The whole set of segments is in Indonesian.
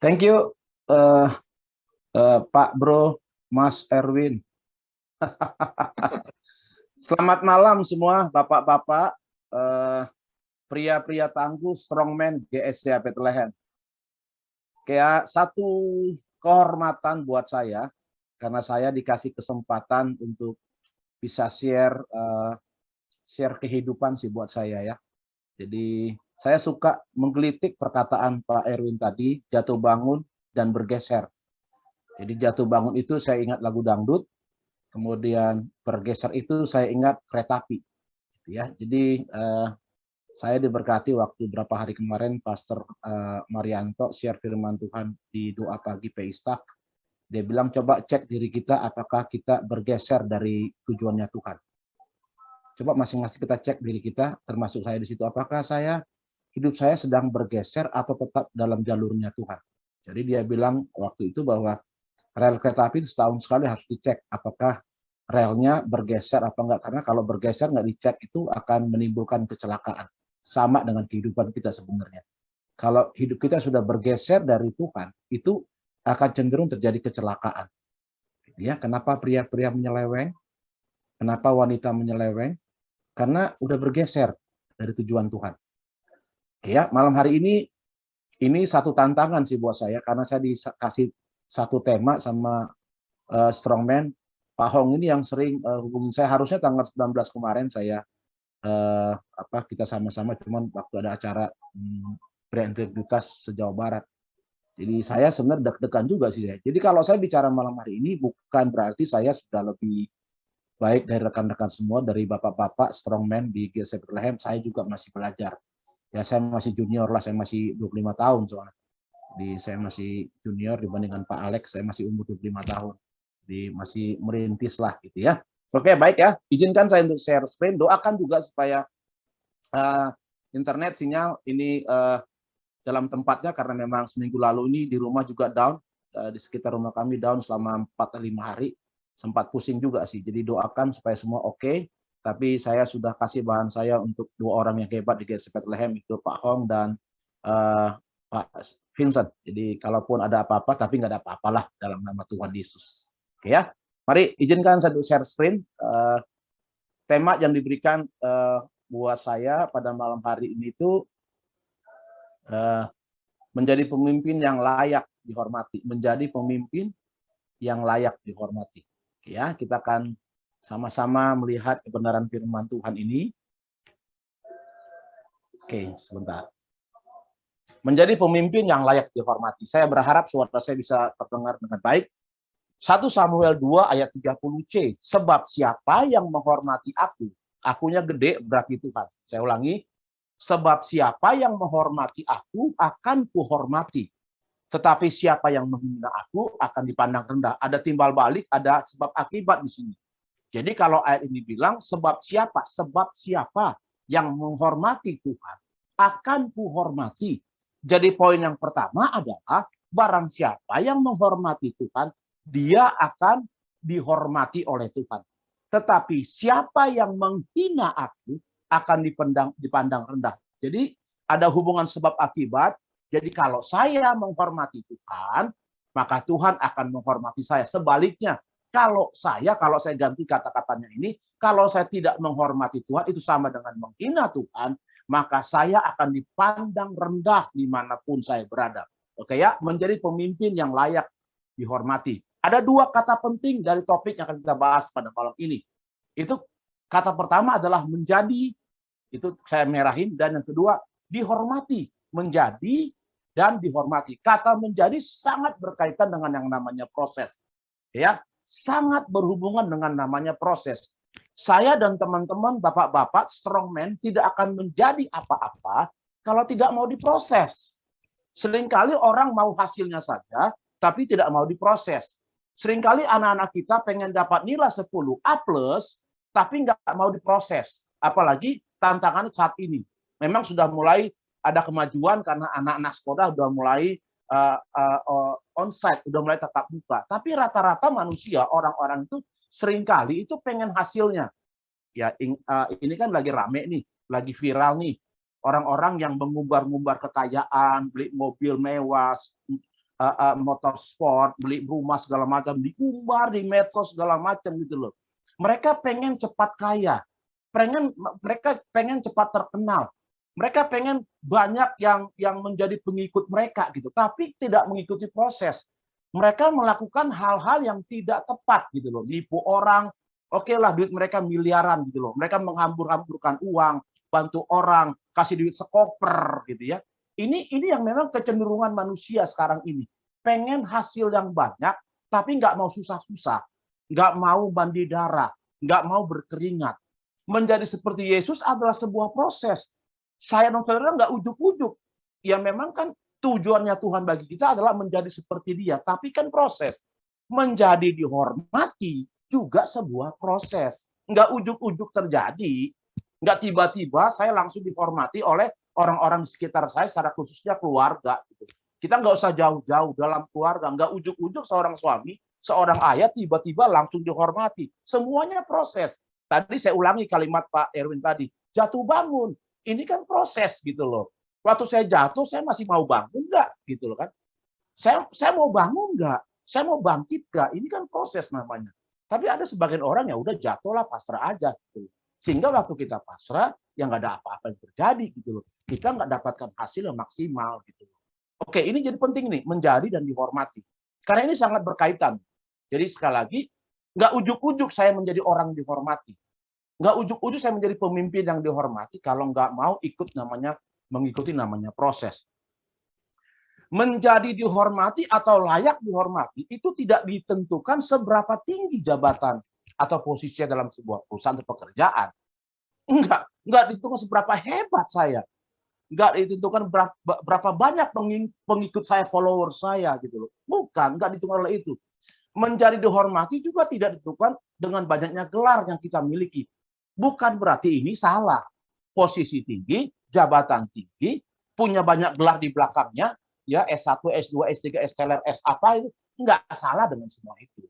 Thank you, uh, Pak Bro, Mas Erwin. Selamat malam semua, bapak-bapak, pria-pria tangguh, strongman GSC Bethlehem. Kayak satu kehormatan buat saya, karena saya dikasih kesempatan untuk bisa share kehidupan sih buat saya ya. Jadi saya suka menggelitik perkataan Pak Erwin tadi, jatuh bangun dan bergeser. Jadi jatuh bangun itu saya ingat lagu dangdut, kemudian bergeser itu saya ingat kereta api. Gitu ya. Jadi saya diberkati waktu beberapa hari kemarin Pastor Marianto share firman Tuhan di doa pagi Peistak. Dia bilang coba cek diri kita apakah kita bergeser dari tujuannya Tuhan. Coba masing-masing kita cek diri kita, termasuk saya di situ, apakah hidup saya sedang bergeser atau tetap dalam jalurnya Tuhan. Jadi dia bilang waktu itu bahwa rel kereta api setahun sekali harus dicek apakah relnya bergeser apa enggak, karena kalau bergeser nggak dicek itu akan menimbulkan kecelakaan. Sama dengan kehidupan kita sebenarnya. Kalau hidup kita sudah bergeser dari Tuhan, itu akan cenderung terjadi kecelakaan. Ya, kenapa pria-pria menyeleweng? Kenapa wanita menyeleweng? Karena udah bergeser dari tujuan Tuhan. Ya, malam hari ini satu tantangan sih buat saya, karena saya dikasih satu tema sama strongman Pak Hong ini yang sering hubungin saya. Harusnya tanggal 19 kemarin saya kita sama-sama, cuman waktu ada acara berintegritas se-Jawa Barat. Jadi saya sebenarnya deg-degan juga sih ya. Jadi kalau saya bicara malam hari ini bukan berarti saya sudah lebih baik dari rekan-rekan semua, dari bapak-bapak strongman di GSC Bethlehem. Saya juga masih belajar. Ya saya masih junior lah, saya masih 25 tahun soalnya. Saya masih junior dibandingkan Pak Alex, saya masih umur 25 tahun. Jadi masih merintis lah gitu ya. Oke, baik ya. Izinkan saya untuk share screen. Doakan juga supaya internet sinyal ini dalam tempatnya, karena memang seminggu lalu ini di rumah juga down, di sekitar rumah kami down selama 4-5 hari. Sempat pusing juga sih. Jadi doakan supaya semua oke. Tapi saya sudah kasih bahan saya untuk dua orang yang hebat di GSC Bethlehem, itu Pak Hong dan Pak Vincent. Jadi kalaupun ada apa-apa, tapi nggak ada apa-apalah dalam nama Tuhan Yesus. Oke ya, mari izinkan saya share screen. Tema yang diberikan buat saya pada malam hari ini itu menjadi pemimpin yang layak dihormati. Menjadi pemimpin yang layak dihormati. Oke ya, kita akan sama-sama melihat kebenaran firman Tuhan ini. Oke, sebentar. Menjadi pemimpin yang layak dihormati. Saya berharap suara saya bisa terdengar dengan baik. 1 Samuel 2 ayat 30C. Sebab siapa yang menghormati aku, akunya gede berarti Tuhan. Saya ulangi. Sebab siapa yang menghormati aku akan kuhormati. Tetapi siapa yang menghina aku akan dipandang rendah. Ada timbal balik, ada sebab akibat di sini. Jadi kalau ayat ini bilang sebab siapa yang menghormati Tuhan akan kuhormati. Jadi poin yang pertama adalah barang siapa yang menghormati Tuhan, dia akan dihormati oleh Tuhan. Tetapi siapa yang menghina aku akan dipandang rendah. Jadi ada hubungan sebab akibat. Jadi kalau saya menghormati Tuhan, maka Tuhan akan menghormati saya. Sebaliknya, kalau saya ganti kata-katanya ini, kalau saya tidak menghormati Tuhan, itu sama dengan menghina Tuhan, maka saya akan dipandang rendah dimanapun saya berada. Oke ya, menjadi pemimpin yang layak dihormati. Ada 2 kata penting dari topik yang akan kita bahas pada malam ini. Itu kata pertama adalah menjadi, itu saya merahin, dan yang kedua dihormati, menjadi dan dihormati. Kata menjadi sangat berkaitan dengan yang namanya proses. Ya, sangat berhubungan dengan namanya proses. Saya dan teman-teman bapak-bapak strongman tidak akan menjadi apa-apa kalau tidak mau diproses. Seringkali orang mau hasilnya saja, tapi tidak mau diproses. Seringkali anak-anak kita pengen dapat nilai 10 A+, tapi nggak mau diproses. Apalagi tantangan saat ini. Memang sudah mulai ada kemajuan karena anak-anak sekolah sudah mulai onsite, sudah mulai tatap muka. Tapi rata-rata manusia, orang-orang itu seringkali itu pengen hasilnya. Ya, ini kan lagi rame nih, lagi viral nih. Orang-orang yang mengumbar-ngumbar kekayaan, beli mobil mewah, motorsport, beli rumah segala macam, diumbar di medsos segala macam gitu loh. Mereka pengen cepat kaya, mereka pengen cepat terkenal, mereka pengen banyak yang menjadi pengikut mereka gitu, tapi tidak mengikuti proses. Mereka melakukan hal-hal yang tidak tepat gitu loh, nipu orang. Oke lah, duit mereka miliaran gitu loh, mereka menghambur-hamburkan uang, bantu orang, kasih duit sekoper gitu ya. Ini yang memang kecenderungan manusia sekarang ini, pengen hasil yang banyak, tapi nggak mau susah-susah, nggak mau mandi darah, nggak mau berkeringat. Menjadi seperti Yesus adalah sebuah proses. Saya dan saudara nggak ujuk-ujuk. Ya memang kan tujuannya Tuhan bagi kita adalah menjadi seperti Dia, tapi kan proses. Menjadi dihormati juga sebuah proses. Nggak ujuk-ujuk terjadi, nggak tiba-tiba saya langsung dihormati oleh orang-orang di sekitar saya, secara khususnya keluarga. Kita nggak usah jauh-jauh dalam keluarga, nggak ujuk-ujuk seorang suami, seorang ayah tiba-tiba langsung dihormati. Semuanya proses. Tadi saya ulangi kalimat Pak Erwin tadi, jatuh bangun. Ini kan proses gitu loh. Waktu saya jatuh, saya masih mau bangun nggak gitu loh kan? Saya mau bangun nggak? Saya mau bangkit nggak? Ini kan proses namanya. Tapi ada sebagian orang yang udah jatuh lah, pasrah aja. Gitu. Sehingga waktu kita pasrah, ya nggak ada apa-apa yang terjadi gitu loh. Kita nggak dapatkan hasil yang maksimal gitu. Oke, ini jadi penting nih, menjadi dan dihormati. Karena ini sangat berkaitan. Jadi sekali lagi, nggak ujuk-ujuk saya menjadi orang dihormati. Nggak ujuk-ujuk saya menjadi pemimpin yang dihormati kalau nggak mau mengikuti namanya proses. Menjadi dihormati atau layak dihormati itu tidak ditentukan seberapa tinggi jabatan atau posisinya dalam sebuah perusahaan atau pekerjaan. Enggak ditentukan seberapa hebat saya. Enggak ditentukan berapa banyak pengikut saya, follower saya gitu loh. Bukan, enggak ditentukan oleh itu. Menjadi dihormati juga tidak ditentukan dengan banyaknya gelar yang kita miliki. Bukan berarti ini salah. Posisi tinggi, jabatan tinggi, punya banyak gelar di belakangnya, ya S1, S2, S3, S-teler, S apa itu, enggak salah dengan semua itu.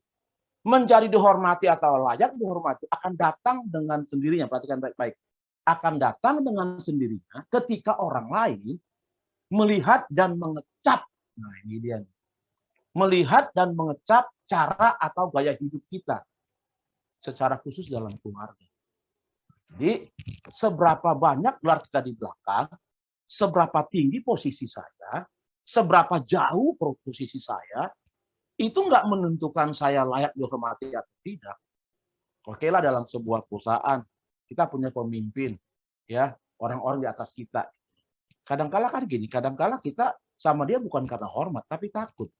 Menjadi dihormati atau layak dihormati akan datang dengan sendirinya, perhatikan baik-baik. Akan datang dengan sendirinya ketika orang lain melihat dan mengecap. Nah, ini dia. Melihat dan mengecap cara atau gaya hidup kita. Secara khusus dalam keluarga. Jadi, seberapa banyak gelar kita di belakang, seberapa tinggi posisi saya, seberapa jauh posisi saya, itu nggak menentukan saya layak dihormati atau tidak. Oke lah, dalam sebuah perusahaan, kita punya pemimpin, ya orang-orang di atas kita. Kadang-kala kan gini, kadang-kala kita sama dia bukan karena hormat, tapi takut.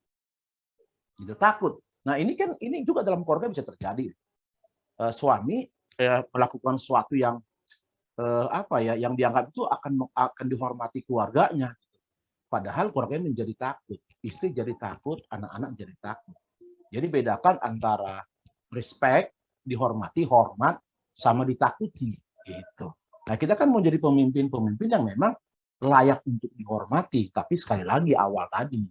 Gitu, takut. Nah ini juga dalam keluarga bisa terjadi. Suami melakukan sesuatu yang yang dianggap itu akan dihormati keluarganya. Padahal keluarganya menjadi takut, istri jadi takut, anak-anak jadi takut. Jadi bedakan antara respect, dihormati, hormat, sama ditakuti. Gitu. Nah kita kan mau jadi pemimpin yang memang layak untuk dihormati, tapi sekali lagi awal tadi,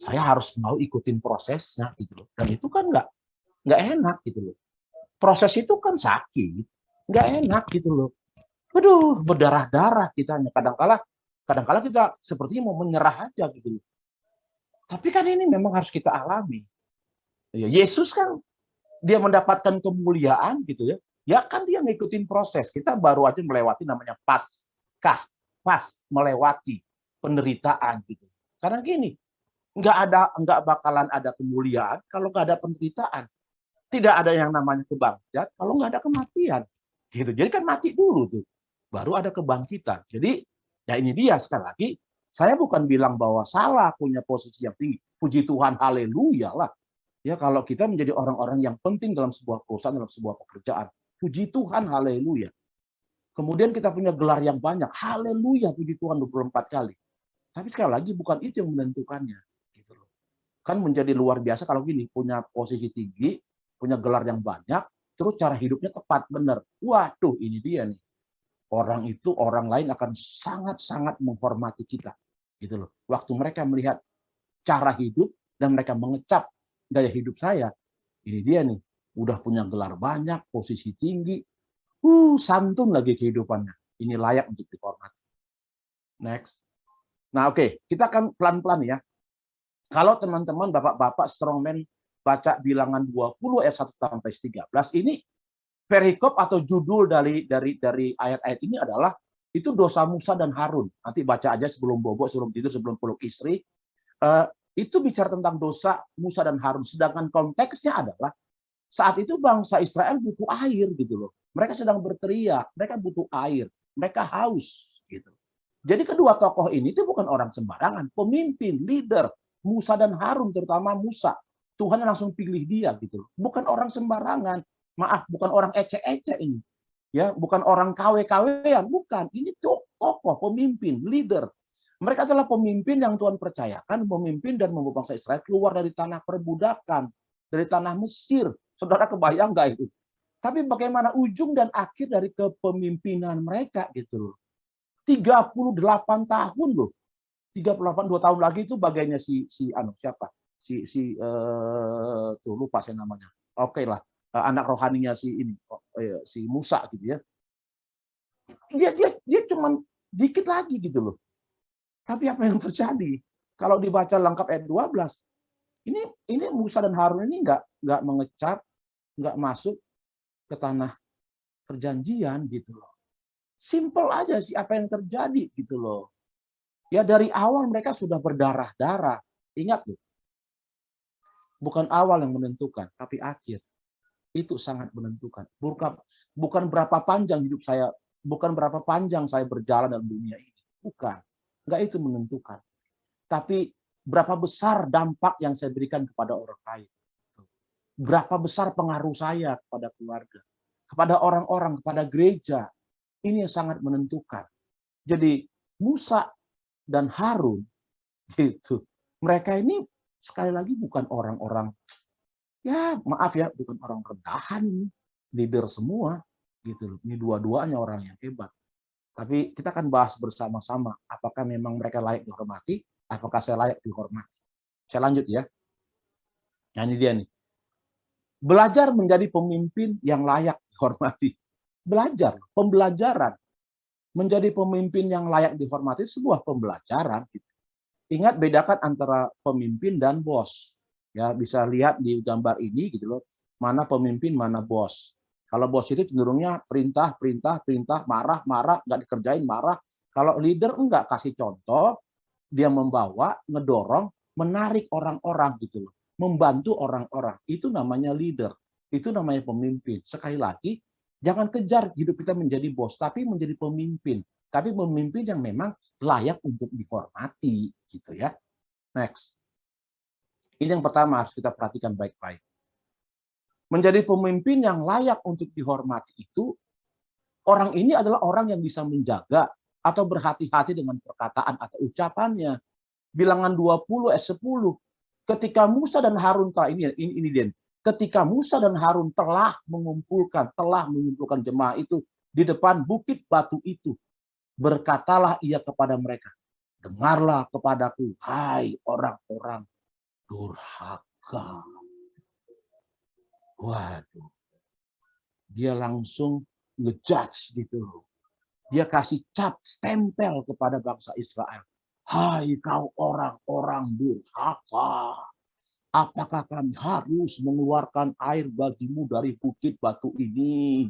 saya harus mau ikutin prosesnya gitu loh. Dan itu kan nggak enak gitu loh. Proses itu kan sakit, nggak enak gitu loh. Aduh, berdarah-darah kita. Kadang-kala kita sepertinya mau menyerah aja gitu loh. Tapi kan ini memang harus kita alami. Ya, Yesus kan dia mendapatkan kemuliaan gitu ya. Ya kan dia ngikutin proses. Kita baru aja melewati namanya Paskah, melewati penderitaan gitu. Karena gini, nggak bakalan ada kemuliaan kalau nggak ada penderitaan. Tidak ada yang namanya kebangkitan kalau nggak ada kematian. Gitu. Jadi kan mati dulu tuh, baru ada kebangkitan. Jadi ya ini dia sekali lagi, saya bukan bilang bahwa salah punya posisi yang tinggi. Puji Tuhan, haleluya lah. Ya kalau kita menjadi orang-orang yang penting dalam sebuah perusahaan, dalam sebuah pekerjaan. Puji Tuhan, haleluya. Kemudian kita punya gelar yang banyak. Haleluya, puji Tuhan 24 kali. Tapi sekali lagi bukan itu yang menentukannya. Gitu loh. Kan menjadi luar biasa kalau gini, punya posisi tinggi, punya gelar yang banyak, terus cara hidupnya tepat, benar. Waduh, ini dia nih. Orang lain akan sangat-sangat menghormati kita. Gitu loh. Waktu mereka melihat cara hidup dan mereka mengecap gaya hidup saya, ini dia nih. Udah punya gelar banyak, posisi tinggi, santun lagi kehidupannya. Ini layak untuk dihormati. Next. Nah, oke, kita akan pelan-pelan ya. Kalau teman-teman, bapak-bapak strongman baca Bilangan 20 ayat 1 sampai 13, ini perikop atau judul dari ayat-ayat ini adalah itu dosa Musa dan Harun. Nanti baca aja sebelum bobo, sebelum tidur, sebelum peluk istri. Itu bicara tentang dosa Musa dan Harun. Sedangkan konteksnya adalah saat itu bangsa Israel butuh air gitu loh. Mereka sedang berteriak, mereka butuh air, mereka haus gitu. Jadi kedua tokoh ini itu bukan orang sembarangan, pemimpin, leader, Musa dan Harun, terutama Musa. Tuhan langsung pilih dia gitu. Bukan orang sembarangan. Maaf, bukan orang ecek-ecek ini. Ya, bukan orang KW-KW-an, bukan. Ini tokoh, pemimpin, leader. Mereka adalah pemimpin yang Tuhan percayakan, memimpin dan membawa bangsa Israel keluar dari tanah perbudakan, dari tanah Mesir. Saudara kebayang nggak itu? Tapi bagaimana ujung dan akhir dari kepemimpinan mereka gitu loh. 38 tahun loh. 38, 2 tahun lagi itu bagiannya siapa? Tuh lupa saya namanya. Oke lah, anak rohaninya si Musa gitu ya. Dia cuma dikit lagi gitu loh. Tapi apa yang terjadi? Kalau dibaca lengkap ayat 12, ini Musa dan Harun ini nggak mengecap, nggak masuk ke tanah perjanjian gitu loh. Simple aja sih apa yang terjadi gitu loh. Ya dari awal mereka sudah berdarah-darah. Ingat loh, bukan awal yang menentukan, tapi akhir. Itu sangat menentukan. Bukan berapa panjang hidup saya, bukan berapa panjang saya berjalan dalam dunia ini. Bukan. Enggak itu menentukan. Tapi berapa besar dampak yang saya berikan kepada orang lain. Berapa besar pengaruh saya kepada keluarga, kepada orang-orang, kepada gereja. Ini yang sangat menentukan. Jadi Musa dan Harun gitu. Mereka ini sekali lagi bukan orang-orang, ya maaf ya, bukan orang rendahan ini, leader semua gitu loh. Ini dua-duanya orang yang hebat. Tapi kita akan bahas bersama-sama apakah memang mereka layak dihormati, apakah saya layak dihormati. Saya lanjut ya. Nah ini dia nih. Belajar menjadi pemimpin yang layak dihormati. Belajar, pembelajaran. Menjadi pemimpin yang layak dihormati sebuah pembelajaran. Ingat bedakan antara pemimpin dan bos. Ya bisa lihat di gambar ini gitu loh. Mana pemimpin, mana bos. Kalau bos itu cenderungnya perintah, marah, nggak dikerjain, marah. Kalau leader enggak, kasih contoh, dia membawa, ngedorong, menarik orang-orang gitu loh. Membantu orang-orang. Itu namanya leader. Itu namanya pemimpin. Sekali lagi, jangan kejar hidup kita menjadi bos, tapi menjadi pemimpin. Tapi pemimpin yang memang layak untuk dihormati gitu ya. Next. Ini yang pertama harus kita perhatikan baik-baik. Menjadi pemimpin yang layak untuk dihormati itu, orang ini adalah orang yang bisa menjaga atau berhati-hati dengan perkataan atau ucapannya. Bilangan 20 ayat 10. Ketika Musa dan Harun ini dia. Ketika Musa dan Harun telah mengumpulkan jemaah itu di depan bukit batu itu, berkatalah ia kepada mereka, dengarlah kepadaku, hai orang-orang durhaka. Waduh, dia langsung ngejudge gitu. Dia kasih cap, stempel kepada bangsa Israel. Hai kau orang-orang durhaka. Apakah kami harus mengeluarkan air bagimu dari bukit batu ini?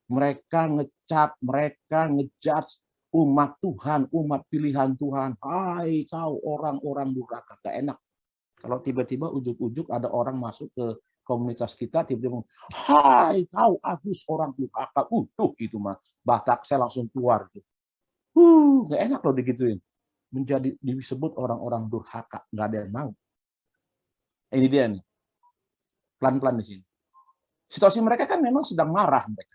Mereka ngecap, mereka ngejudge umat Tuhan, umat pilihan Tuhan. Hai kau orang-orang durhaka. Gak enak. Kalau tiba-tiba ujuk-ujuk ada orang masuk ke komunitas kita, tiba-tiba ngomong, hai kau Agus orang durhaka. Itu mah Batak saya langsung keluar. Gak enak loh digituin. Menjadi disebut orang-orang durhaka, nggak ada yang mau. Ini dia nih, pelan-pelan di sini. Situasi mereka kan memang sedang marah mereka.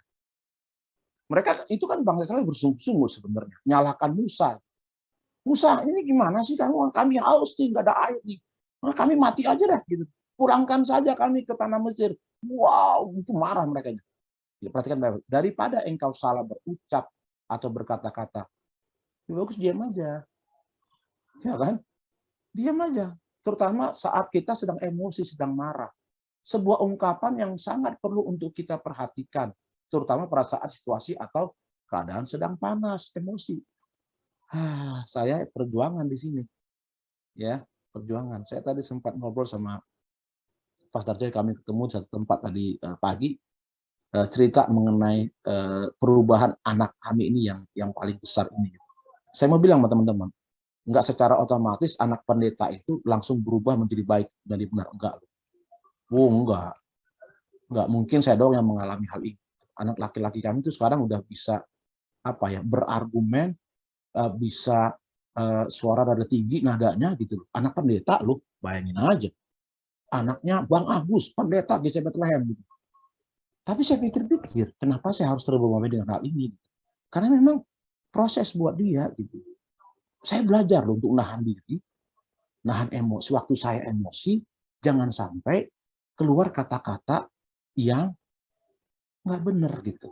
Mereka itu kan bangsa Israel bersungguh-sungguh sebenarnya, nyalakan Musa. Musa, ini gimana sih kamu? Kami haus nih, nggak ada air nih. Nah, kami mati aja dah, gitu. Pulangkan saja kami ke tanah Mesir. Wow, itu marah mereka. Ya, perhatikan baik. Daripada engkau salah berucap atau berkata-kata, bagus diam aja. Ya kan? Diam aja. Terutama saat kita sedang emosi, sedang marah. Sebuah ungkapan yang sangat perlu untuk kita perhatikan. Terutama pada saat situasi atau keadaan sedang panas, emosi. Saya perjuangan di sini. ya, perjuangan. Saya tadi sempat ngobrol sama Pastor Joy, kami ketemu di satu tempat tadi pagi, cerita mengenai perubahan anak kami ini yang paling besar ini. Saya mau bilang sama teman-teman, nggak secara otomatis anak pendeta itu langsung berubah menjadi baik dari benar, enggak. Oh, enggak mungkin saya doang yang mengalami hal ini. Anak laki-laki kami itu sekarang udah bisa apa ya, berargumen, bisa suara rada tinggi nadanya gitu. Anak pendeta loh, bayangin aja. Anaknya Bang Agus, pendeta GC Bethlehem gitu. Tapi saya pikir-pikir, kenapa saya harus terbebani dengan hal ini? Karena memang proses buat dia gitu. Saya belajar loh untuk nahan diri, nahan emosi. Waktu saya emosi, jangan sampai keluar kata-kata yang nggak benar gitu.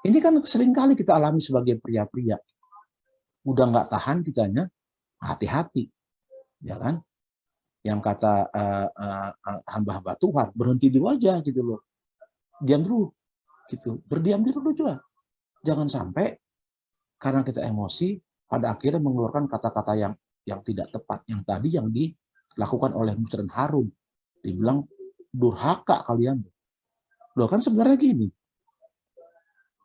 Ini kan sering kali kita alami sebagai pria-pria. Udah nggak tahan kitanya, hati-hati, ya kan? Yang kata hamba-hamba Tuhan, berhenti dulu aja gitu loh. Diam dulu, gitu. Berdiam diri dulu juga. Jangan sampai karena kita emosi, pada akhirnya mengeluarkan kata-kata yang tidak tepat. Yang tadi yang dilakukan oleh Musa dan Harun. Dibilang, durhaka kalian. Loh kan sebenarnya gini,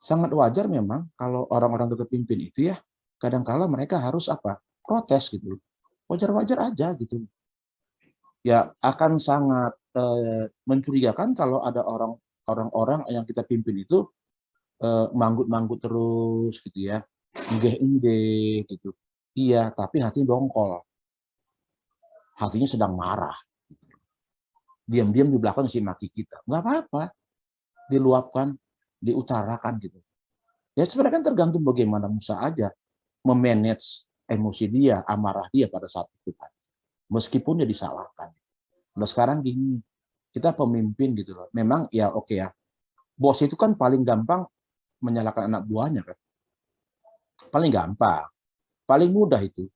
sangat wajar memang kalau orang-orang dekat pimpin itu ya, kadang-kala mereka harus apa? Protes gitu. Wajar-wajar aja gitu. Ya akan sangat mencurigakan kalau ada orang-orang yang kita pimpin itu manggut-manggut terus gitu ya, enggeh-enggeh gitu. Iya, tapi hati dongkol. Hatinya sedang marah. Diam-diam di belakang si maki kita. Nggak apa-apa. Diluapkan, diutarakan gitu. Ya sebenarnya kan tergantung bagaimana Musa aja memanage emosi dia, amarah dia pada saat itu kan. Meskipun dia disalahkan. Nah sekarang gini, kita pemimpin gitu loh. Memang ya oke ya, bos itu kan paling gampang menyalahkan anak buahnya kan. Paling gampang, paling mudah itu.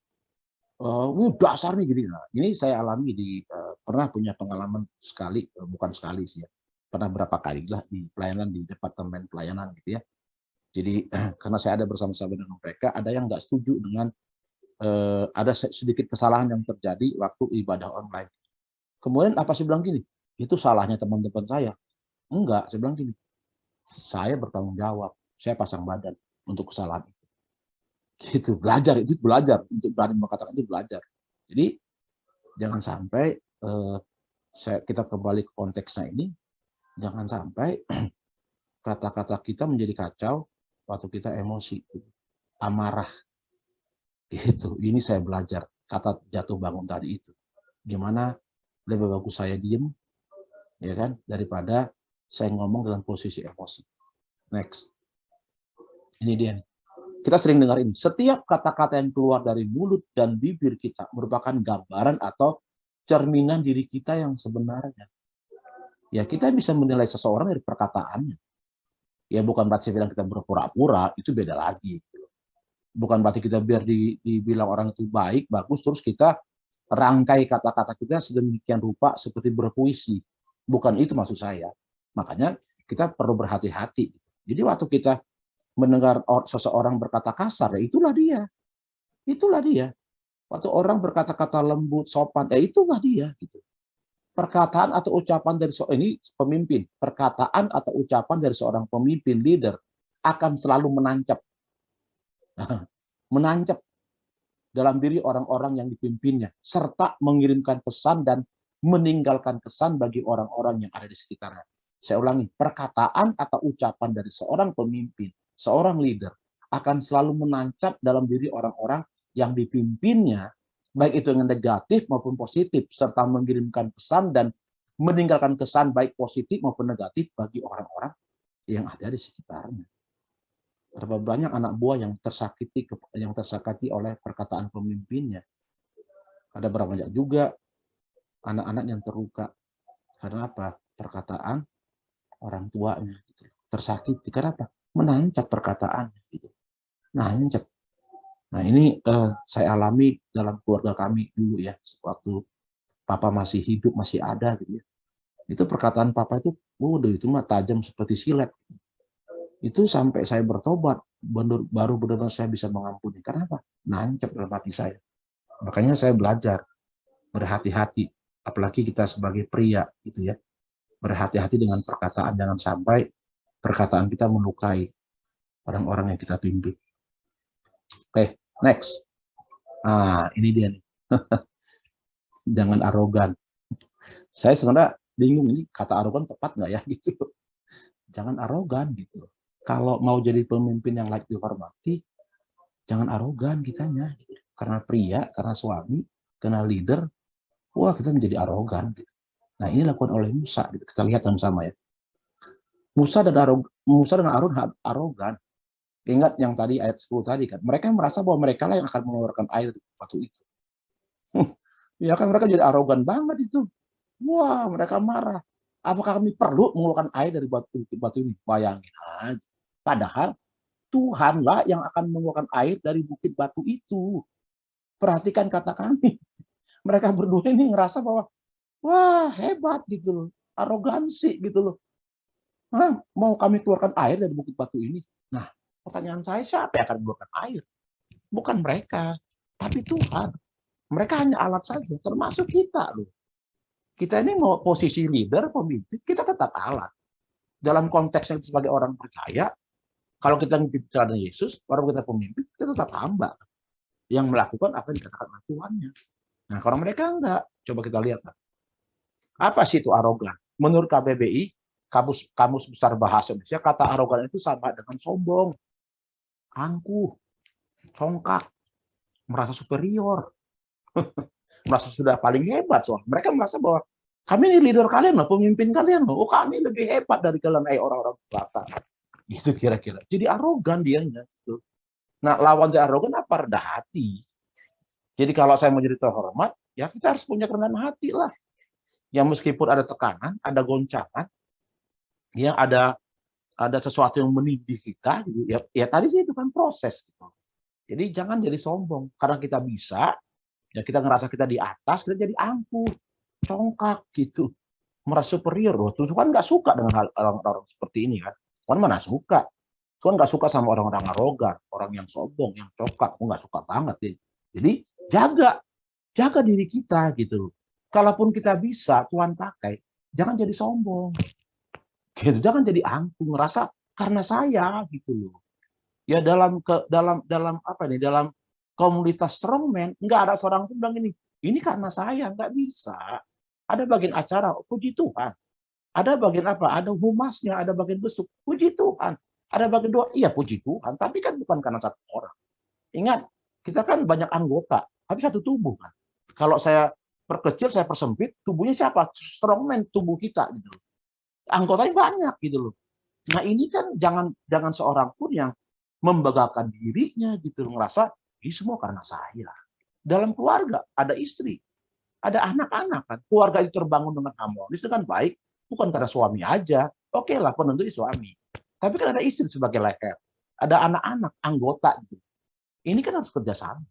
Dasar nih gini. Nah, ini saya alami pernah punya pengalaman sekali, bukan sekali sih ya. Pernah berapa kali lah di pelayanan, di departemen pelayanan gitu ya. Jadi karena saya ada bersama-sama dengan mereka, ada yang nggak setuju dengan ada sedikit kesalahan yang terjadi waktu ibadah online. Kemudian apa sih bilang gini? Itu salahnya teman-teman saya. Enggak, saya bilang gini. Saya bertanggung jawab. Saya pasang badan untuk kesalahan itu. Gitu, belajar itu belajar untuk berani mengatakan itu belajar. Jadi jangan sampai kita kembali ke konteksnya ini, jangan sampai kata-kata kita menjadi kacau waktu kita emosi, amarah. Gitu. Ini saya belajar kata jatuh bangun tadi itu. Gimana lebih bagus saya diem, ya kan, daripada saya ngomong dalam posisi emosi. Next. Ini dia nih. Kita sering dengar ini. Setiap kata-kata yang keluar dari mulut dan bibir kita merupakan gambaran atau cerminan diri kita yang sebenarnya. Ya kita bisa menilai seseorang dari perkataannya. Ya bukan berarti bilang kita berpura-pura, itu beda lagi. Bukan berarti kita biar dibilang orang itu baik, bagus, terus kita rangkai kata-kata kita sedemikian rupa seperti berpuisi. Bukan itu maksud saya. Makanya kita perlu berhati-hati. Jadi waktu kita mendengar seseorang berkata kasar, ya itulah dia. Itulah dia. Waktu orang berkata-kata lembut, sopan, ya itulah dia. Gitu. Perkataan atau ucapan dari ini pemimpin, perkataan atau ucapan dari seorang pemimpin, leader, akan selalu menancap. Menancap dalam diri orang-orang yang dipimpinnya, serta mengirimkan pesan dan meninggalkan kesan bagi orang-orang yang ada di sekitarnya. Saya ulangi, perkataan atau ucapan dari seorang pemimpin, seorang leader, akan selalu menancap dalam diri orang-orang yang dipimpinnya, baik itu yang negatif maupun positif, serta mengirimkan pesan dan meninggalkan kesan baik positif maupun negatif bagi orang-orang yang ada di sekitarnya. Berapa banyak anak buah yang tersakiti oleh perkataan pemimpinnya. Ada berapa banyak juga anak-anak yang terluka karena apa? Perkataan orang tuanya gitu. Tersakiti karena apa? Menancap perkataan gitu. Nancap. Nah, ini saya alami dalam keluarga kami dulu ya, waktu papa masih hidup, masih ada gitu ya. Itu perkataan papa itu, itu mah tajam seperti silet. Itu sampai saya bertobat, baru benar-benar saya bisa mengampuni. Karena apa? Nancap dalam hati saya. Makanya saya belajar berhati-hati, apalagi kita sebagai pria gitu ya. Berhati-hati dengan perkataan, jangan sampai perkataan kita melukai orang-orang yang kita pimpin. Oke, next. Ah, ini dia nih. Jangan arogan. Saya sebenarnya bingung ini kata arogan tepat nggak ya gitu. Jangan arogan gitu. Kalau mau jadi pemimpin yang layak dihormati, jangan arogan kitanya. Karena pria, karena suami, karena leader, wah kita menjadi arogan. Gitu. Nah ini dilakukan oleh Musa. Gitu. Kita lihat sama-sama ya. Musa dan Harun arogan. Ingat yang tadi ayat 10 tadi kan. Mereka merasa bahwa mereka lah yang akan mengeluarkan air di batu itu. Ya kan mereka jadi arogan banget itu. Wah, mereka marah. Apakah kami perlu mengeluarkan air dari batu ini? Bayangin aja. Padahal Tuhanlah yang akan mengeluarkan air dari bukit batu itu. Perhatikan kata kami. Mereka berdua ini ngerasa bahwa, wah hebat gitu loh. Arogansi gitu loh. Hah, mau kami keluarkan air dari bukit batu ini? Nah, pertanyaan saya, siapa yang akan mengeluarkan air? Bukan mereka, tapi Tuhan. Mereka hanya alat saja, termasuk kita loh. Kita ini mau posisi leader, pemimpin, kita tetap alat. Dalam konteksnya sebagai orang percaya, kalau kita bicara dengan Yesus, orang kita pemimpin, kita tetap hamba yang melakukan apa yang dikatakan oleh Tuhannya. Nah, kalau mereka enggak, coba kita lihat. Apa sih itu arogan? Menurut KBBI, Kamus Besar Bahasa Indonesia, kata arogan itu sama dengan sombong, angkuh, congkak, merasa superior, merasa sudah paling hebat. Mereka merasa bahwa kami ini leader kalian loh, pemimpin kalian loh. Oh, kami lebih hebat dari kalian, orang-orang belakang. Gitu kira-kira. Jadi arogan dianya. Gitu. Nah, lawan dari arogan apa? Rendah hati. Jadi kalau saya mau jadi terhormat, ya kita harus punya kerendahan hati lah. Yang meskipun ada tekanan, ada goncangan, ya ada sesuatu yang menindih kita, gitu. Ya tadi sih itu kan proses. Gitu. Jadi jangan jadi sombong. Karena kita bisa, ya kita ngerasa kita di atas, kita jadi angkuh, congkak gitu. Merasa superior loh. Tuhan nggak suka dengan orang-orang seperti ini kan. Tuhan mana suka. Tuhan nggak suka sama orang-orang arogan, orang yang sombong, yang congkak. Tuhan nggak suka banget. Ya. Jadi jaga diri kita gitu. Kalaupun kita bisa Tuhan pakai, jangan jadi sombong. Gitu. Jangan jadi angkuh, ngerasa karena saya gitu loh. Ya dalam apa nih? Dalam komunitas strongman nggak ada seorang pun bilang ini karena saya nggak bisa. Ada bagian acara, puji Tuhan. Ada bagian apa? Ada humasnya, ada bagian besuk, puji Tuhan. Ada bagian doa, iya puji Tuhan. Tapi kan bukan karena satu orang. Ingat, kita kan banyak anggota, tapi satu tubuh kan. Kalau saya perkecil, saya persempit, tubuhnya siapa? Strongman tubuh kita gitu. Anggotanya banyak gitu loh. Nah ini kan jangan seorang pun yang membanggakan dirinya gitu, ngerasa ini semua karena saya. Dalam keluarga ada istri, ada anak-anak kan, keluarga itu terbangun dengan harmonis dengan baik, bukan karena suami aja. Oke lah penentunya suami, tapi kan ada istri sebagai leher, ada anak-anak anggota gitu. Ini kan harus kerjasama.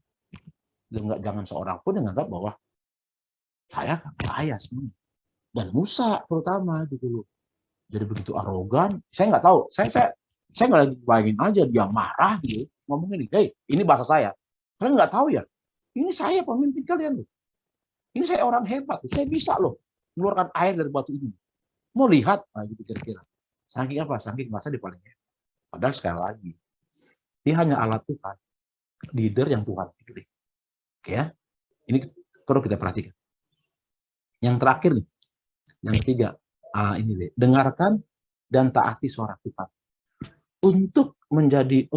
Jangan seorang pun yang menganggap bahwa saya semua. Dan Musa terutama gitu loh. Jadi begitu arogan, saya nggak tahu, saya nggak lagi bayangin aja dia marah gitu, ngomong ini, hey ini bahasa saya, kalian nggak tahu ya, ini saya pemimpin kalian loh, ini saya orang hebat, saya bisa loh mengeluarkan air dari batu ini, mau lihat, nah gitu kira-kira, saking apa, saking masa di paling hebat, padahal sekali lagi, dia hanya alat Tuhan, leader yang Tuhan pilih, oke ya, ini perlu kita perhatikan. Yang terakhir nih, yang ketiga, ini deh, dengarkan dan taati suara Tuhan. Untuk menjadi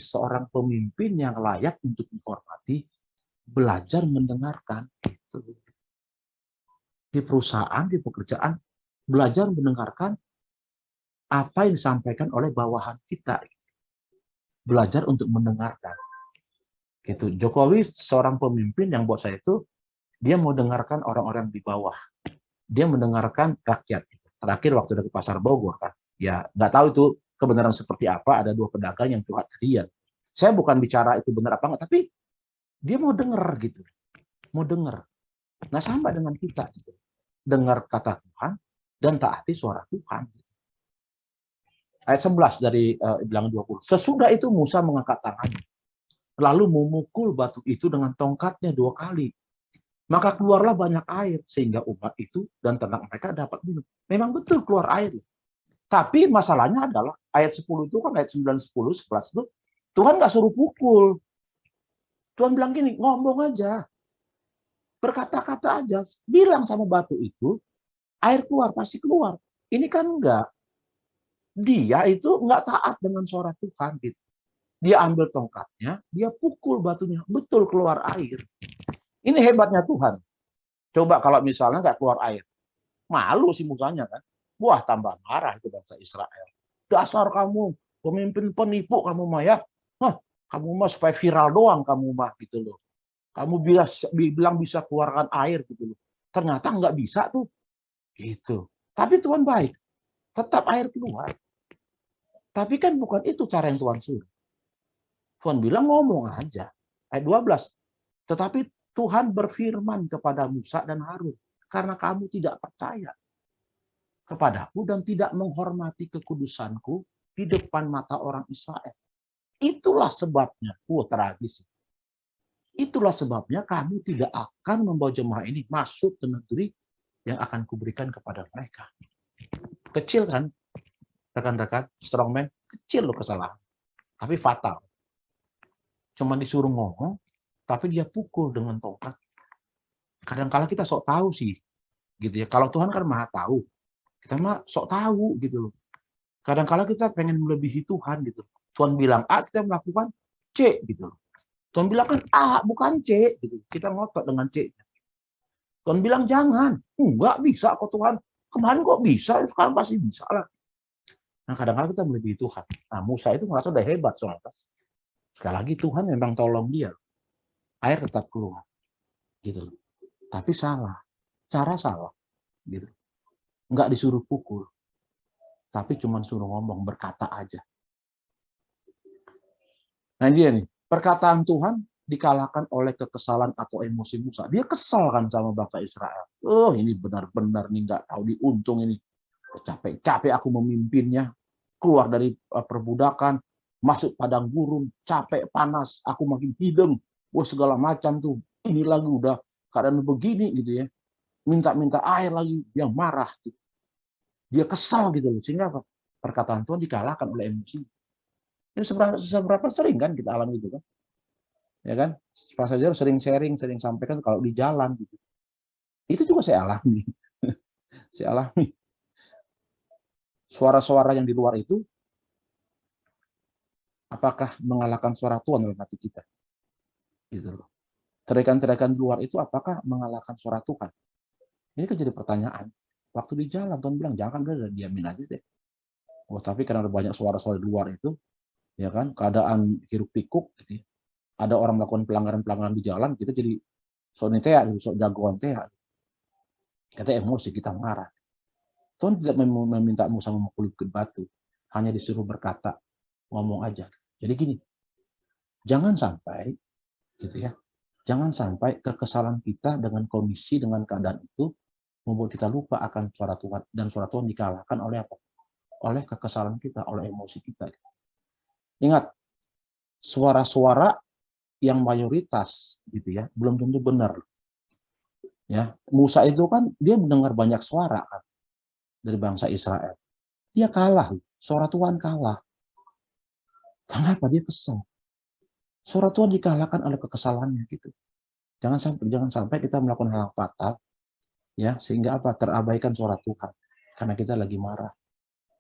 seorang pemimpin yang layak untuk dihormati, belajar mendengarkan. Di perusahaan, di pekerjaan, belajar mendengarkan apa yang disampaikan oleh bawahan kita. Belajar untuk mendengarkan. Gitu. Jokowi seorang pemimpin yang buat saya itu, dia mau dengarkan orang-orang di bawah. Dia mendengarkan rakyat. Terakhir waktu dari pasar Bogor kan, ya nggak tahu itu kebenaran seperti apa. Ada dua pedagang yang curhat ke dia. Saya bukan bicara itu benar apa enggak, tapi dia mau dengar gitu, mau dengar. Nah sama dengan kita gitu, dengar kata Tuhan dan taati suara Tuhan. Ayat 11 dari bilangan 20. Sesudah itu Musa mengangkat tangannya lalu memukul batu itu dengan tongkatnya 2 kali. Maka keluarlah banyak air, sehingga umat itu dan ternak mereka dapat minum. Memang betul keluar air. Tapi masalahnya adalah ayat 10 itu kan ayat 9, 10, 11 itu Tuhan nggak suruh pukul. Tuhan bilang gini, ngomong aja. Berkata-kata aja. Bilang sama batu itu, air keluar, pasti keluar. Ini kan enggak. Dia itu nggak taat dengan suara Tuhan. Gitu. Dia ambil tongkatnya, dia pukul batunya. Betul keluar air. Ini hebatnya Tuhan. Coba kalau misalnya nggak keluar air. Malu sih musanya kan. Wah, tambah marah itu bangsa Israel. Dasar kamu, pemimpin penipu kamu mah ya. Hah, kamu mah supaya viral doang kamu mah gitu loh. Kamu bilang bisa keluarkan air gitu loh. Ternyata nggak bisa tuh. Gitu. Tapi Tuhan baik. Tetap air keluar. Tapi kan bukan itu cara yang Tuhan suruh. Tuhan bilang ngomong aja. Ayat 12. Tetapi Tuhan berfirman kepada Musa dan Harun. Karena kamu tidak percaya kepadaku dan tidak menghormati kekudusanku di depan mata orang Israel. Itulah sebabnya. Tragis. Itulah sebabnya kamu tidak akan membawa jemaah ini masuk ke negeri yang akan kuberikan kepada mereka. Kecil kan? Rekan-rekan, strongman, kecil loh kesalahan. Tapi fatal. Cuma disuruh ngomong, tapi dia pukul dengan tongkat. Kadang-kala kita sok tahu sih. Gitu ya. Kalau Tuhan kan maha tahu. Kita mah sok tahu gitu loh. Kadang-kala kita pengen melebihi Tuhan gitu. Tuhan bilang A, kita melakukan C gitu loh. Tuhan bilang kan A, bukan C gitu. Kita ngotot dengan C. Tuhan bilang jangan. Enggak bisa kok Tuhan. Kemarin kok bisa, sekarang pasti bisa lah. Nah kadang-kadang kita melebihi Tuhan. Nah Musa itu merasa udah hebat soalnya. Sekali lagi Tuhan memang tolong dia. Air tetap keluar. Gitu loh. Tapi salah. Cara salah. Gitu. Enggak disuruh pukul. Tapi cuma suruh ngomong, berkata aja. Nah dia nih, perkataan Tuhan dikalahkan oleh kekesalan atau emosi Musa. Dia kesal kan sama bangsa Israel. Oh ini benar-benar nih nggak tahu diuntung ini. Capek-capek aku memimpinnya. Keluar dari perbudakan, masuk padang gurun, capek, panas, aku makin hidung. Wah segala macam tuh. Ini lagi udah keadaan begini gitu ya. Minta-minta air lagi, dia marah. Gitu. Dia kesal gitu loh. Sehingga apa? Perkataan Tuhan dikalahkan oleh emosi. Ini seberapa sering kan kita alami itu kan? Ya kan? Pas saja sering sharing, sering sampaikan kalau di jalan gitu. Itu juga saya alami. Saya alami. Suara-suara yang di luar itu apakah mengalahkan suara Tuhan dalam hati kita? Gitu loh. Teriakan-teriakan di luar itu apakah mengalahkan suara Tuhan? Ini kan jadi pertanyaan. Waktu di jalan Tuhan bilang jangan, udah diamin aja deh. Oh, tapi karena ada banyak suara-suara di luar itu, ya kan, keadaan hiruk pikuk gitu ya. Ada orang melakukan pelanggaran-pelanggaran di jalan, kita jadi sok nitea, sok jagoan tea. Kita emosi, kita marah. Tuhan tidak meminta Musa memukul batu, hanya disuruh berkata, ngomong aja. Jadi gini, jangan sampai gitu ya. Jangan sampai kekesalan kita dengan kondisi, dengan keadaan itu membuat kita lupa akan suara Tuhan, dan suara Tuhan dikalahkan oleh apa? Oleh kekesalan kita, oleh emosi kita. Ingat, suara-suara yang mayoritas gitu ya, belum tentu benar. Ya, Musa itu kan dia mendengar banyak suara kan dari bangsa Israel. Dia kalah, suara Tuhan kalah. Kenapa? Dia kesal. Suara Tuhan dikalahkan oleh kekesalannya gitu. Jangan sampai kita melakukan hal yang fatal ya, sehingga apa? Terabaikan suara Tuhan karena kita lagi marah,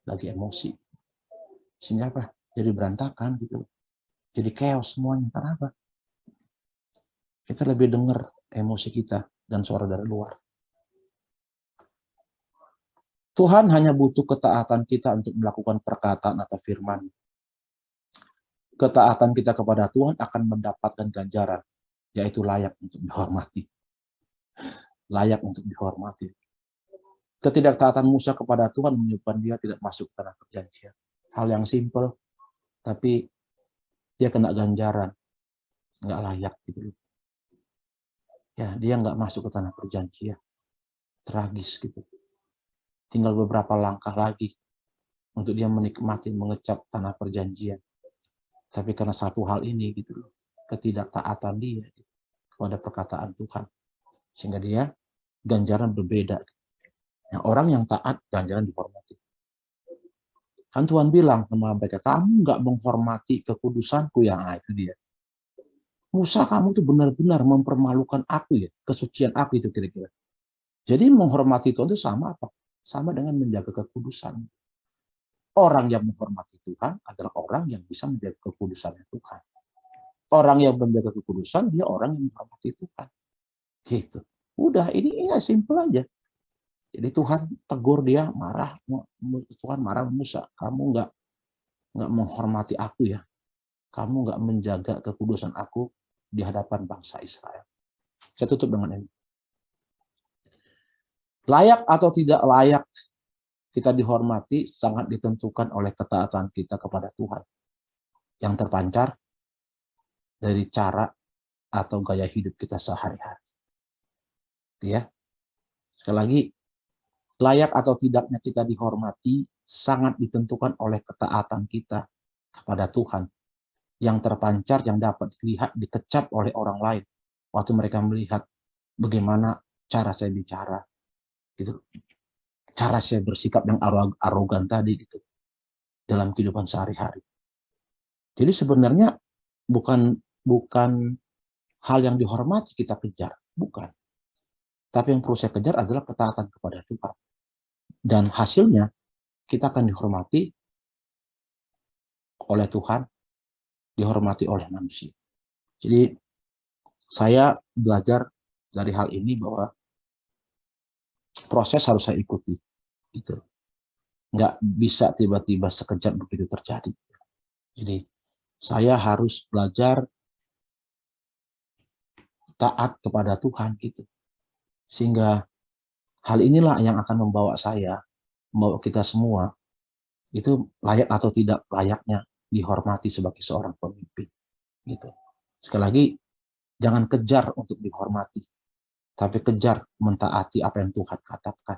lagi emosi. Sehingga apa? Jadi berantakan gitu. Jadi chaos semuanya. Kenapa? Kita lebih dengar emosi kita dan suara dari luar. Tuhan hanya butuh ketaatan kita untuk melakukan perkataan atau firman. Ketaatan kita kepada Tuhan akan mendapatkan ganjaran, yaitu layak untuk dihormati. Layak untuk dihormati. Ketidaktaatan Musa kepada Tuhan menyebabkan dia tidak masuk ke tanah perjanjian. Hal yang simpel, tapi dia kena ganjaran. Nggak layak gitu. Ya, dia nggak masuk ke tanah perjanjian. Tragis gitu. Tinggal beberapa langkah lagi untuk dia menikmati, mengecap tanah perjanjian. Tapi karena satu hal ini gitu loh, ketidaktaatan dia kepada perkataan Tuhan. Sehingga dia ganjaran berbeda. Yang orang yang taat, ganjaran dihormati. Kan Tuhan bilang sama mereka, kamu nggak menghormati kekudusanku, yang itu dia. Musa, kamu tuh benar-benar mempermalukan aku ya, kesucian aku itu kira-kira. Jadi menghormati Tuhan itu sama apa? Sama dengan menjaga kekudusan. Orang yang menghormati Tuhan adalah orang yang bisa menjaga kekudusannya Tuhan. Orang yang menjaga kekudusan, dia orang yang menghormati Tuhan. Gitu. Udah, ini ya simple aja. Jadi Tuhan tegur dia, marah. Tuhan marah Musa, kamu nggak menghormati aku ya. Kamu nggak menjaga kekudusan aku di hadapan bangsa Israel. Saya tutup dengan ini. Layak atau tidak layak kita dihormati sangat ditentukan oleh ketaatan kita kepada Tuhan. Yang terpancar dari cara atau gaya hidup kita sehari-hari. Ya. Sekali lagi, layak atau tidaknya kita dihormati sangat ditentukan oleh ketaatan kita kepada Tuhan. Yang terpancar, yang dapat dilihat, dikecap oleh orang lain. Waktu mereka melihat bagaimana cara saya bicara, gitu, cara saya bersikap yang arogan tadi, gitu, dalam kehidupan sehari-hari. Jadi sebenarnya bukan hal yang dihormati kita kejar, bukan. Tapi yang perlu saya kejar adalah ketaatan kepada Tuhan. Dan hasilnya, kita akan dihormati oleh Tuhan, dihormati oleh manusia. Jadi, saya belajar dari hal ini bahwa proses harus saya ikuti. Gitu. Nggak bisa tiba-tiba sekejap begitu terjadi. Jadi, saya harus belajar taat kepada Tuhan. Gitu. Sehingga hal inilah yang akan membawa kita semua, itu layak atau tidak layaknya dihormati sebagai seorang pemimpin. Gitu. Sekali lagi, jangan kejar untuk dihormati, tapi kejar mentaati apa yang Tuhan katakan.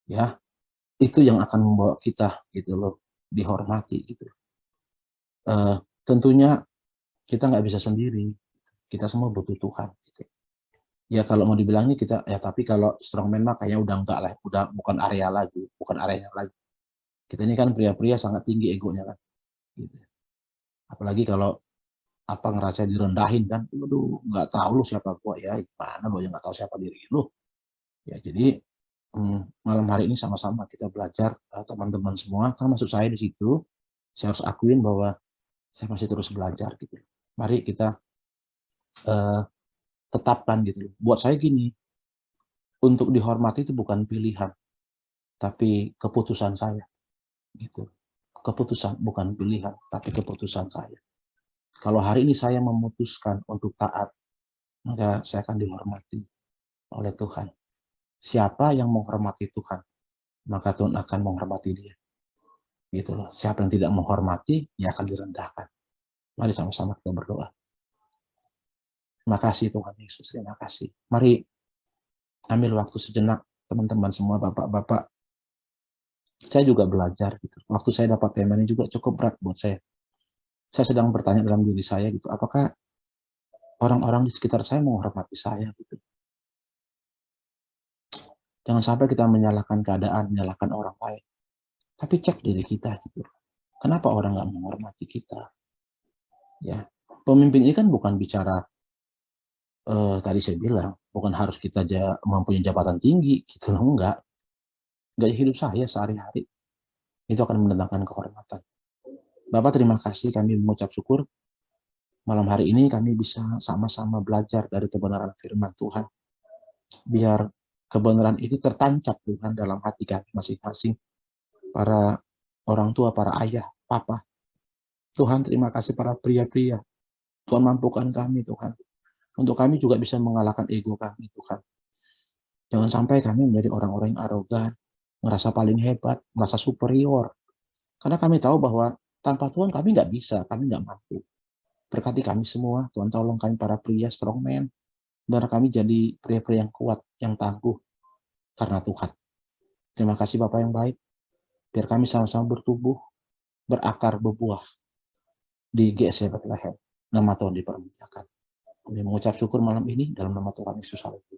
Ya, itu yang akan membawa kita gitu loh dihormati gitu. Tentunya kita nggak bisa sendiri, kita semua butuh Tuhan. Gitu. Ya kalau mau dibilang ini kita ya, tapi kalau strongman mah kayaknya udah enggak lah, udah bukan area lagi, bukan area yang lagi. Kita ini kan pria-pria sangat tinggi egonya kan. Gitu. Apalagi kalau ngerasa direndahin kan, aduh nggak tahu lu siapa gua ya, gimana lu yang nggak tahu siapa diri lu. Ya jadi malam hari ini sama-sama kita belajar, teman-teman semua, termasuk saya di situ, saya harus akuin bahwa saya masih terus belajar gitu. Mari kita tetapkan gitu. Buat saya gini, untuk dihormati itu bukan pilihan, tapi keputusan saya gitu. Keputusan bukan pilihan, tapi keputusan saya. Kalau hari ini saya memutuskan untuk taat, maka saya akan dihormati oleh Tuhan. Siapa yang menghormati Tuhan, maka Tuhan akan menghormati dia. Gitu loh. Siapa yang tidak menghormati, dia akan direndahkan. Mari sama-sama kita berdoa. Terima kasih Tuhan Yesus, terima kasih. Mari ambil waktu sejenak, teman-teman semua, bapak-bapak. Saya juga belajar gitu. Waktu saya dapat tema ini juga cukup berat buat saya. Saya sedang bertanya dalam diri saya gitu, apakah orang-orang di sekitar saya menghormati saya gitu. Jangan sampai kita menyalahkan keadaan, menyalahkan orang lain. Tapi cek diri kita gitu. Kenapa orang nggak menghormati kita? Ya, pemimpin ini kan bukan bicara tadi saya bilang bukan harus kita mempunyai jabatan tinggi gitu loh, enggak. Gaya hidup saya sehari-hari itu akan mendatangkan kehormatan. Bapak terima kasih, kami mengucap syukur malam hari ini kami bisa sama-sama belajar dari kebenaran firman Tuhan. Biar kebenaran ini tertancap Tuhan dalam hati kami masing-masing. Para orang tua, para ayah, papa. Tuhan terima kasih para pria-pria. Tuhan mampukan kami Tuhan. Untuk kami juga bisa mengalahkan ego kami Tuhan. Jangan sampai kami menjadi orang-orang yang arogan, merasa paling hebat, merasa superior. Karena kami tahu bahwa tanpa Tuhan kami nggak bisa, kami nggak mampu. Berkati kami semua, Tuhan tolong kami para pria strongman, biar kami jadi pria-pria yang kuat, yang tangguh, karena Tuhan. Terima kasih Bapak yang baik, biar kami sama-sama bertumbuh, berakar, berbuah di GSC Bethlehem. Nama Tuhan dipermuliakan. Kami mengucap syukur malam ini dalam nama Tuhan Yesus. Haleluya.